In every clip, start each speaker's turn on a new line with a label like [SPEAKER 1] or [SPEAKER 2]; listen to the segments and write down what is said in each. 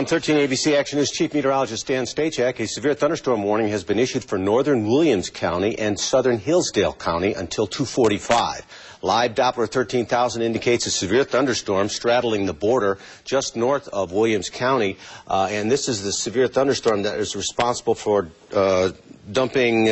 [SPEAKER 1] On 13 ABC Action News, Chief Meteorologist Dan Stachek, a severe thunderstorm warning has been issued for northern Williams County and southern Hillsdale County until 2:45. Live Doppler 13,000 indicates a severe thunderstorm straddling the border just north of Williams County, and this is the severe thunderstorm that is responsible for dumping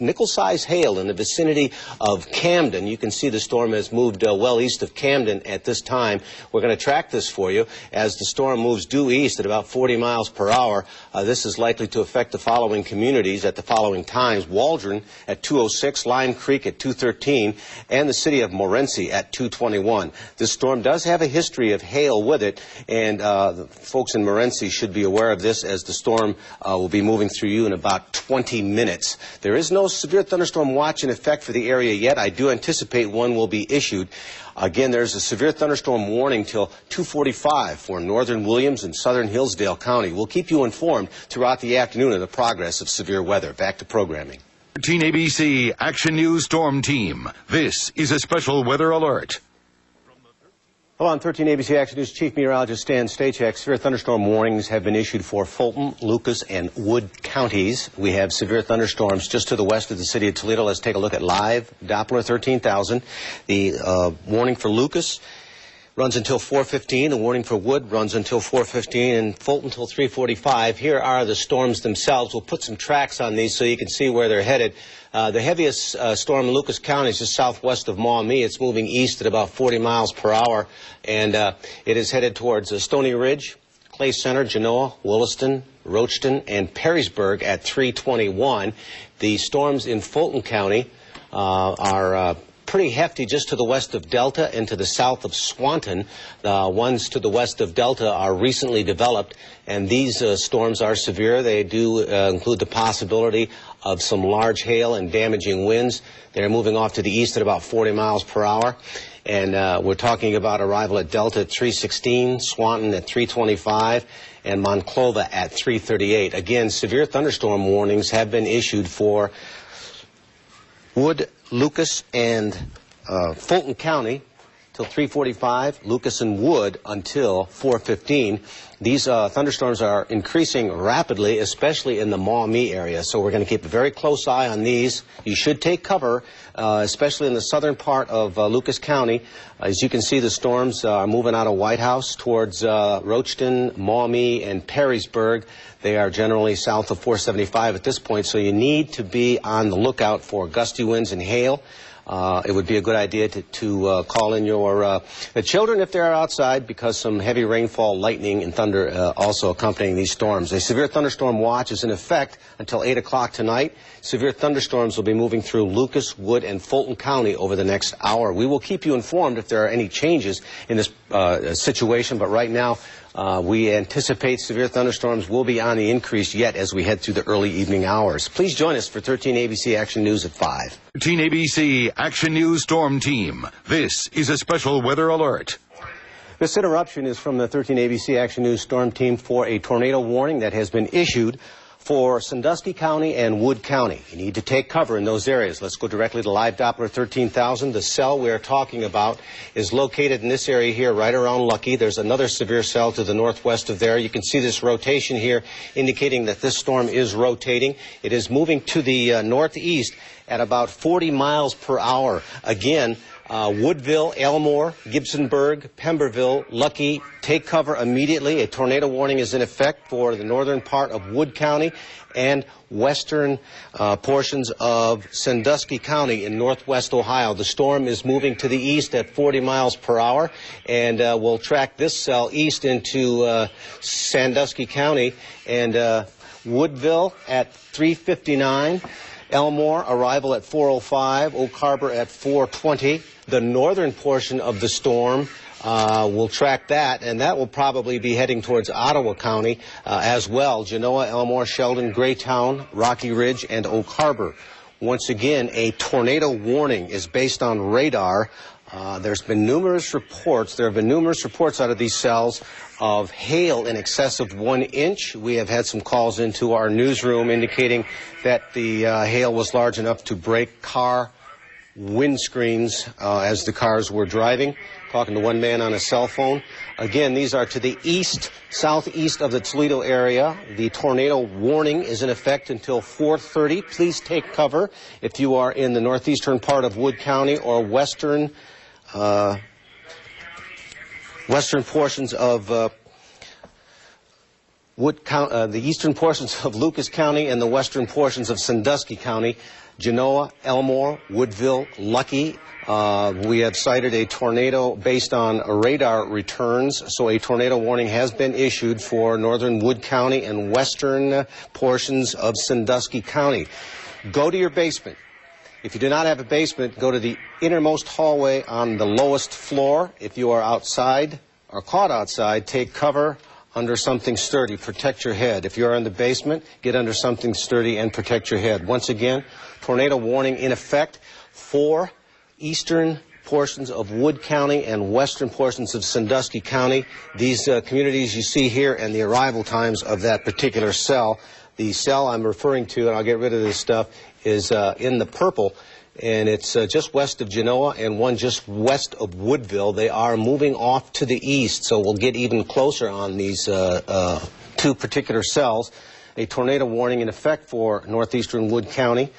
[SPEAKER 1] nickel-sized hail in the vicinity of Camden. You can see the storm has moved well east of Camden at this time. We're going to track this for you as the storm moves due east at about 40 miles per hour. This is likely to affect the following communities at the following times: Waldron at 2:06, Lime Creek at 2:13, and the city of Morenci at 2:21. This storm does have a history of hail with it, and the folks in Morenci should be aware of this as the storm will be moving through you in about 20 minutes. There is no severe thunderstorm watch in effect for the area yet. I do anticipate one will be issued. Again, there's a severe thunderstorm warning till 2:45 for northern Williams and southern Hillsdale County. We'll keep you informed throughout the afternoon of the progress of severe weather. Back to programming.
[SPEAKER 2] 13 ABC Action News Storm Team. This is a special weather alert.
[SPEAKER 1] Hello, on 13 ABC Action News, Chief Meteorologist Dan Stachek. Severe thunderstorm warnings have been issued for Fulton, Lucas, and Wood counties. We have severe thunderstorms just to the west of the city of Toledo. Let's take a look at live Doppler 13,000. The warning for Lucas runs until 4:15. The warning for Wood runs until 4:15, and Fulton until 3:45. Here are the storms themselves. We'll put some tracks on these so you can see where they're headed. The heaviest storm in Lucas County is just southwest of Maumee. It's moving east at about 40 miles per hour, and it is headed towards Stony Ridge, Clay Center, Genoa, Williston, Roachton, and Perrysburg at 3:21. The storms in Fulton County are pretty hefty just to the west of Delta and to the south of Swanton. The ones to the west of Delta are recently developed, and these storms are severe. They do include the possibility of some large hail and damaging winds. They're moving off to the east at about 40 miles per hour. And we're talking about arrival at Delta at 3:16, Swanton at 3:25, and Monclova at 3:38. Again, severe thunderstorm warnings have been issued for Wood, Lucas, and Fulton County till 3:45, Lucas and Wood until 4:15. These thunderstorms are increasing rapidly, especially in the Maumee area, so we're going to keep a very close eye on these. You should take cover, especially in the southern part of Lucas County. As you can see, the storms are moving out of White House towards Roachton, Maumee, and Perrysburg. They are generally south of 475 at this point, so you need to be on the lookout for gusty winds and hail. It would be a good idea to call in your children if they're outside, because some heavy rainfall, lightning, and thunder also accompanying these storms. A severe thunderstorm watch is in effect until 8 o'clock tonight. Severe thunderstorms will be moving through Lucas, Wood, and Fulton County over the next hour. We will keep you informed if there are any changes in this situation, but right now we anticipate severe thunderstorms will be on the increase yet as we head through the early evening hours. Please join us for 13 ABC Action News at 5.
[SPEAKER 2] 13 ABC Action News Storm Team. This is a special weather alert.
[SPEAKER 1] This interruption is from the 13 ABC Action News Storm Team for a tornado warning that has been issued for Sandusky County and Wood County. You need to take cover in those areas. Let's go directly to live Doppler 13,000. The cell we are talking about is located in this area here, right around Lucky. There's another severe cell to the northwest of there. You can see this rotation here indicating that this storm is rotating. It is moving to the northeast at about 40 miles per hour. Again, Woodville, Elmore, Gibsonburg, Pemberville, Lucky, take cover immediately. A tornado warning is in effect for the northern part of Wood County and western portions of Sandusky County in northwest Ohio. The storm is moving to the east at 40 miles per hour, and we'll track this cell east into Sandusky County and Woodville at 3:59. Elmore, arrival at 4:05, Oak Harbor at 4:20. The northern portion of the storm, we'll track that, and that will probably be heading towards Ottawa County as well. Genoa, Elmore, Sheldon, Greytown, Rocky Ridge, and Oak Harbor. Once again, a tornado warning is based on radar. There have been numerous reports out of these cells of hail in excess of 1 inch. We have had some calls into our newsroom indicating that the hail was large enough to break car windscreens as the cars were driving. talking to one man on a cell phone. Again, these are to the east, southeast of the Toledo area. The tornado warning is in effect until 4:30. Please take cover if you are in the northeastern part of Wood County or western portions of the eastern portions of Lucas County and the western portions of Sandusky County, Genoa, Elmore, Woodville, Lucky. We have cited a tornado based on radar returns, so a tornado warning has been issued for northern Wood County and western portions of Sandusky County. Go to your basement. If you do not have a basement, go to the innermost hallway on the lowest floor. If you are outside or caught outside, take cover under something sturdy. Protect your head. If you are in the basement, get under something sturdy and protect your head. Once again, tornado warning in effect for eastern portions of Wood County and western portions of Sandusky County. These communities you see here and the arrival times of that particular cell. The cell I'm referring to, and I'll get rid of this stuff, is in the purple, and it's just west of Genoa and one just west of Woodville. They are moving off to the east, so we'll get even closer on these two particular cells. A tornado warning in effect for northeastern Wood County,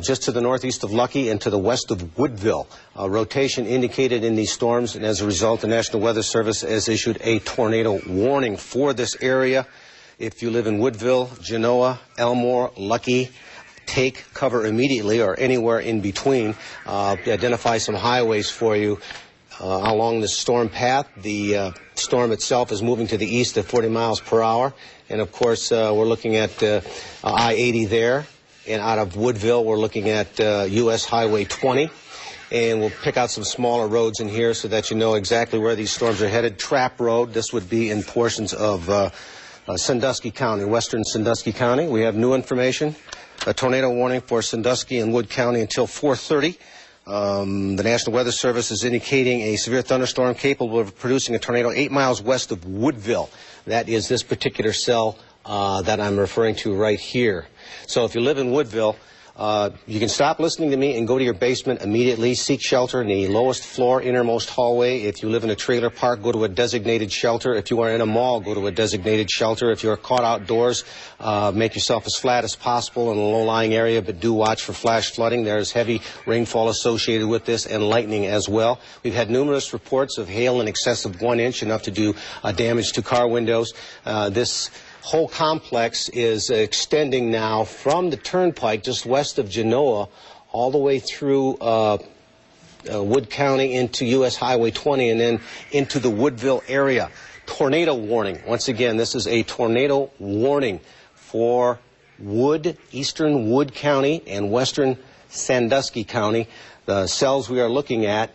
[SPEAKER 1] just to the northeast of Lucky and to the west of Woodville. Rotation indicated in these storms, and as a result, the National Weather Service has issued a tornado warning for this area. If you live in Woodville, Genoa, Elmore, Lucky, take cover immediately or anywhere in between. Identify some highways for you along the storm path. The storm itself is moving to the east at 40 miles per hour. And, of course, we're looking at I-80 there. And out of Woodville, we're looking at U.S. Highway 20. And we'll pick out some smaller roads in here so that you know exactly where these storms are headed. Trap Road, this would be in portions of Sandusky County, western Sandusky County. We have new information. A tornado warning for Sandusky and Wood County until 4:30. The National Weather Service is indicating a severe thunderstorm capable of producing a tornado 8 miles west of Woodville. That is this particular cell that I'm referring to right here. So if you live in Woodville, you can stop listening to me and go to your basement immediately. Seek shelter in the lowest floor, innermost hallway. If you live in a trailer park, go to a designated shelter. If you are in a mall, go to a designated shelter. If you are caught outdoors, make yourself as flat as possible in a low-lying area, but do watch for flash flooding. There is heavy rainfall associated with this and lightning as well. We've had numerous reports of hail in excess of 1 inch, enough to do damage to car windows. This whole complex is extending now from the turnpike just west of Genoa all the way through Wood County into U.S. Highway 20 and then into the Woodville area. Tornado warning. Once again, this is a tornado warning for eastern Wood County and western Sandusky County. The cells we are looking at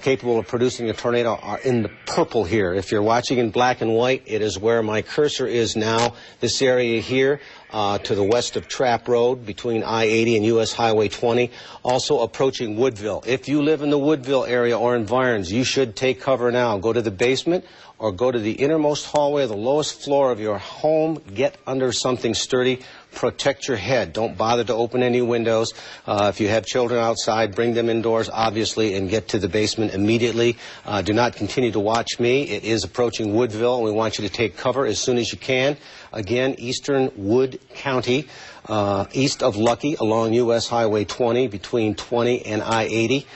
[SPEAKER 1] capable of producing a tornado are in the purple here. If you're watching in black and white, it is where my cursor is now. This area here to the west of Trap Road between I-80 and U.S. Highway 20, also approaching Woodville. If you live in the Woodville area or environs, you should take cover now. Go to the basement or go to the innermost hallway, the lowest floor of your home. Get under something sturdy. Protect your head. Don't bother to open any windows. If you have children outside, bring them indoors, obviously, and get to the basement immediately. Do not continue to watch me. It is approaching Woodville, and we want you to take cover as soon as you can. Again, eastern Wood County, east of Lucky along U.S. Highway 20 between 20 and I-80.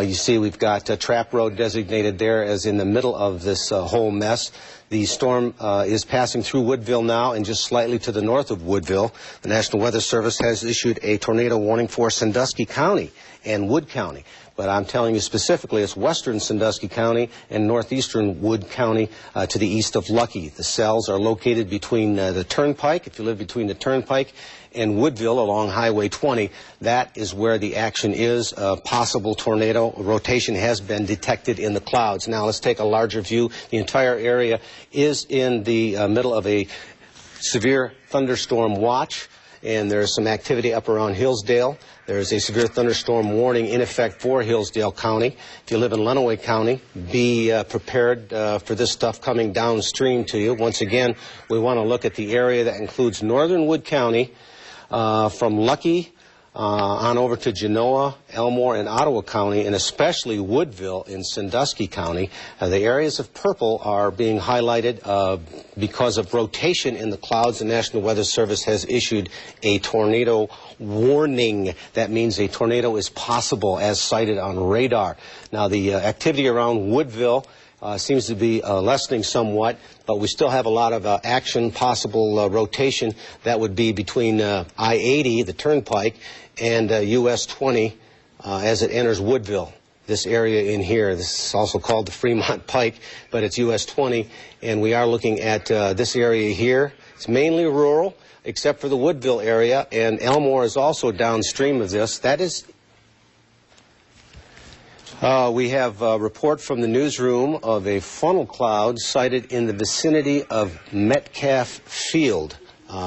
[SPEAKER 1] You see we've got Trap Road designated there as in the middle of this whole mess. The storm is passing through Woodville now and just slightly to the north of Woodville. The National Weather Service has issued a tornado warning for Sandusky County and Wood County. But I'm telling you specifically it's western Sandusky County and northeastern Wood County to the east of Lucky. The cells are located between the Turnpike. If you live between the Turnpike and Woodville along Highway 20, that is where the action is. Possible tornado rotation has been detected in the clouds. Now let's take a larger view. The entire area is in the middle of a severe thunderstorm watch, and there's some activity up around Hillsdale. There is a severe thunderstorm warning in effect for Hillsdale County. If you live in Lenawee County, be prepared for this stuff coming downstream to you. Once again, we want to look at the area that includes northern Wood County from Lucky on over to Genoa, Elmore, and Ottawa County, and especially Woodville in Sandusky County. The areas of purple are being highlighted because of rotation in the clouds. The National Weather Service has issued a tornado warning. That means a tornado is possible as cited on radar. Now, the activity around Woodville seems to be lessening somewhat, but we still have a lot of action, possible rotation. That would be between I-80, the turnpike, and US 20 as it enters Woodville. This area in here, this is also called the Fremont Pike, but it's US 20, and we are looking at this area here. It's mainly rural, except for the Woodville area, and Elmore is also downstream of this. That is... we have a report from the newsroom of a funnel cloud sighted in the vicinity of Metcalf Field.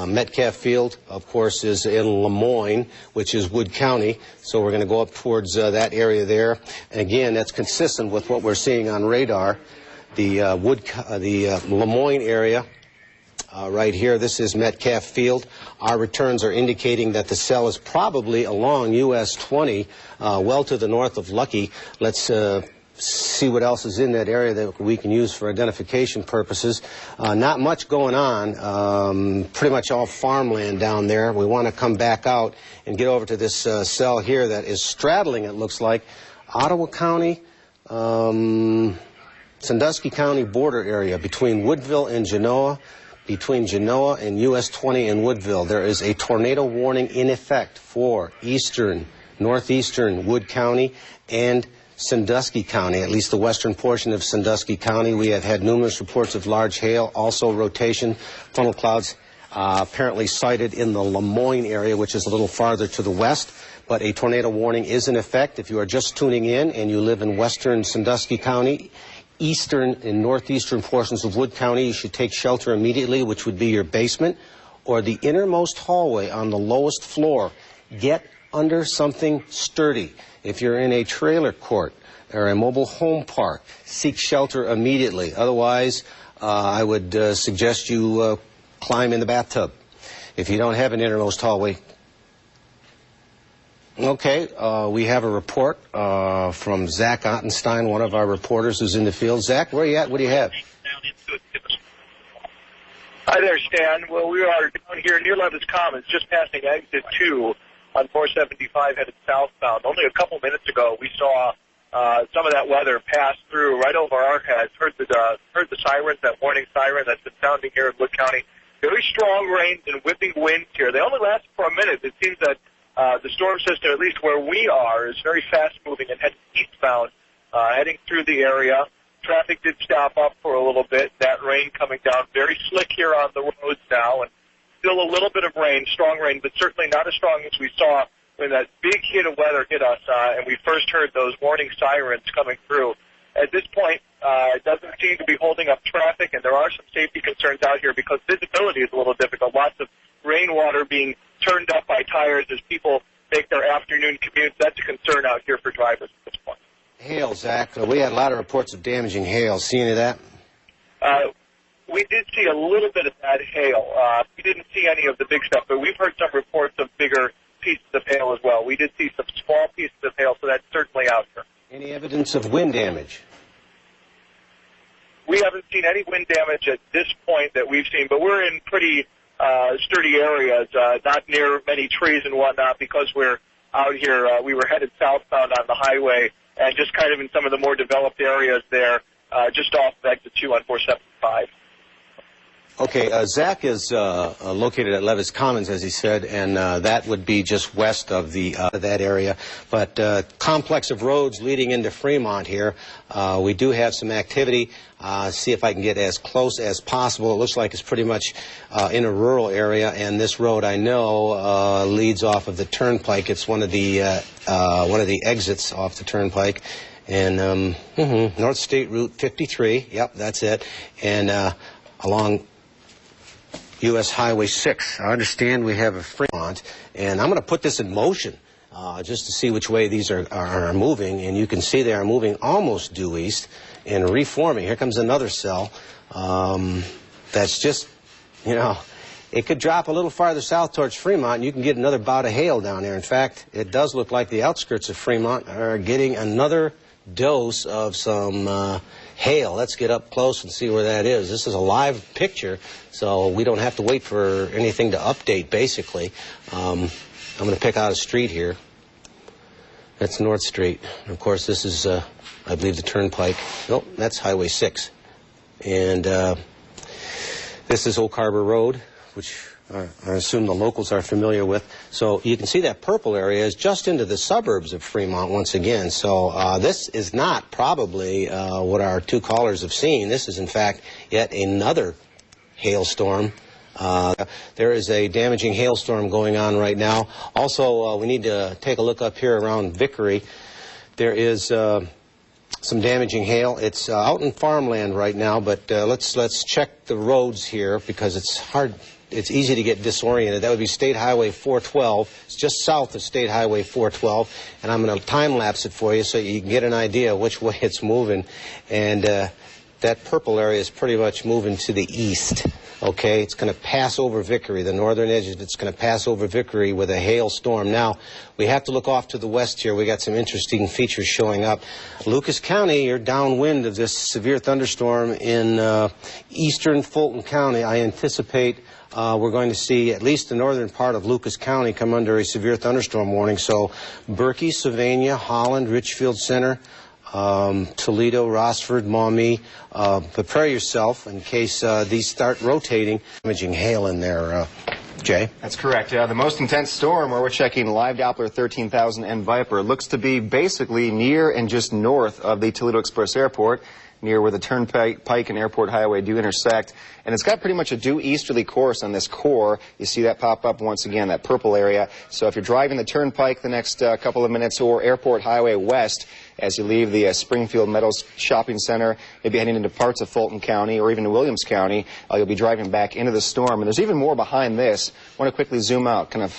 [SPEAKER 1] Metcalf Field, of course, is in Lemoyne, which is Wood County, so we're going to go up towards that area there. And again, that's consistent with what we're seeing on radar. The Lemoyne area, right here, this is Metcalf Field. Our returns are indicating that the cell is probably along US 20, well to the north of Lucky. Let's see what else is in that area that we can use for identification purposes. Not much going on, pretty much all farmland down there. We want to come back out and get over to this cell here that is straddling, it looks like, Ottawa County, Sandusky County border area between Woodville and Genoa. Between Genoa and US 20 and Woodville, there is a tornado warning in effect for eastern, northeastern Wood County and Sandusky County, at least the western portion of Sandusky County. We have had numerous reports of large hail, also rotation, funnel clouds apparently sighted in the Lemoyne area, which is a little farther to the west. But a tornado warning is in effect. If you are just tuning in and you live in western Sandusky County, eastern and northeastern portions of Wood County, you should take shelter immediately, which would be your basement or the innermost hallway on the lowest floor. Get under something sturdy. If you're in a trailer court or a mobile home park, seek shelter immediately. Otherwise, I would suggest you climb in the bathtub. If you don't have an innermost hallway. Okay, we have a report from Zach Ottenstein, one of our reporters who's in the field. Zach, where are you at? What do you have?
[SPEAKER 3] Hi there, Stan. Well, we are down here near Levis Commons, just passing exit 2 on 475 headed southbound. Only a couple minutes ago, we saw some of that weather pass through right over our heads. Heard the sirens, that warning siren that's been sounding here in Wood County. Very strong rains and whipping winds here. They only last for a minute. It seems that the storm system, at least where we are, is very fast-moving and heading eastbound, heading through the area. Traffic did stop up for a little bit. That rain coming down, very slick here on the roads now, and still a little bit of rain, strong rain, but certainly not as strong as we saw when that big hit of weather hit us, and we first heard those warning sirens coming through. At this point, it doesn't seem to be holding up traffic, and there are some safety concerns out here because visibility is a little difficult. Lots of rainwater being turned up by tires as people make their afternoon commutes. That's a concern out here for drivers at this point.
[SPEAKER 1] Hail, Zach. We had a lot of reports of damaging hail. See any of that?
[SPEAKER 3] We did see a little bit of that hail. We didn't see any of the big stuff, but we've heard some reports of bigger pieces of hail as well. We did see some small pieces of hail, so that's certainly out here.
[SPEAKER 1] Any evidence of wind damage?
[SPEAKER 3] We haven't seen any wind damage at this point that we've seen, but we're in pretty sturdy areas, not near many trees and whatnot, because we're out here. We were headed southbound on the highway and just kind of in some of the more developed areas there, just off of exit 2 on 475.
[SPEAKER 1] Okay, Zach is located at Levis Commons, as he said, and that would be just west of that area. But complex of roads leading into Fremont here. We do have some activity. See if I can get as close as possible. It looks like it's pretty much in a rural area, and this road I know leads off of the turnpike. It's one of the exits off the turnpike, and North State Route 53. Yep, that's it, and along U.S. Highway 6. I understand we have a Fremont, and I'm going to put this in motion just to see which way these are moving, and you can see they are moving almost due east and reforming. Here comes another cell that's just, you know, It could drop a little farther south towards Fremont, and you can get another bout of hail down there. In fact, it does look like the outskirts of Fremont are getting another dose of some hail. Let's get up close and see where that is. This is a live picture, so we don't have to wait for anything to update, basically. I'm going to pick out a street here. That's North Street. And of course, this is, I believe, the Turnpike. Nope, that's Highway 6. And this is Oak Harbor Road, which I assume the locals are familiar with. So you can see that purple area is just into the suburbs of Fremont once again. So this is not probably what our two callers have seen. This is, in fact, yet another hailstorm. There is a damaging hailstorm going on right now. Also, we need to take a look up here around Vickery. There is some damaging hail. It's out in farmland right now, but let's check the roads here because it's hard. It's easy to get disoriented. That would be State Highway 412. It's just south of State Highway 412, and I'm going to time-lapse it for you so you can get an idea which way it's moving. And that purple area is pretty much moving to the east. Okay, it's going to pass over Vickery, the northern edge. It's going to pass over Vickery with a hailstorm. Now, we have to look off to the west here. We got some interesting features showing up. Lucas County, you're downwind of this severe thunderstorm in eastern Fulton County. I anticipate we're going to see at least the northern part of Lucas County come under a severe thunderstorm warning. So Berkey, Sylvania, Holland, Richfield Center, Toledo, Rossford, Maumee, prepare yourself in case these start rotating. Damaging hail in there, Jay.
[SPEAKER 4] That's correct. The most intense storm where we're checking live Doppler 13,000 and Viper looks to be basically near and just north of the Toledo Express Airport, near where the Turnpike and Airport Highway do intersect. And it's got pretty much a due easterly course on this core. You see that pop up once again, that purple area. So if you're driving the Turnpike the next couple of minutes or Airport Highway west as you leave the Springfield Meadows Shopping Center, maybe heading into parts of Fulton County or even Williams County, you'll be driving back into the storm. And there's even more behind this. I want to quickly zoom out, kind of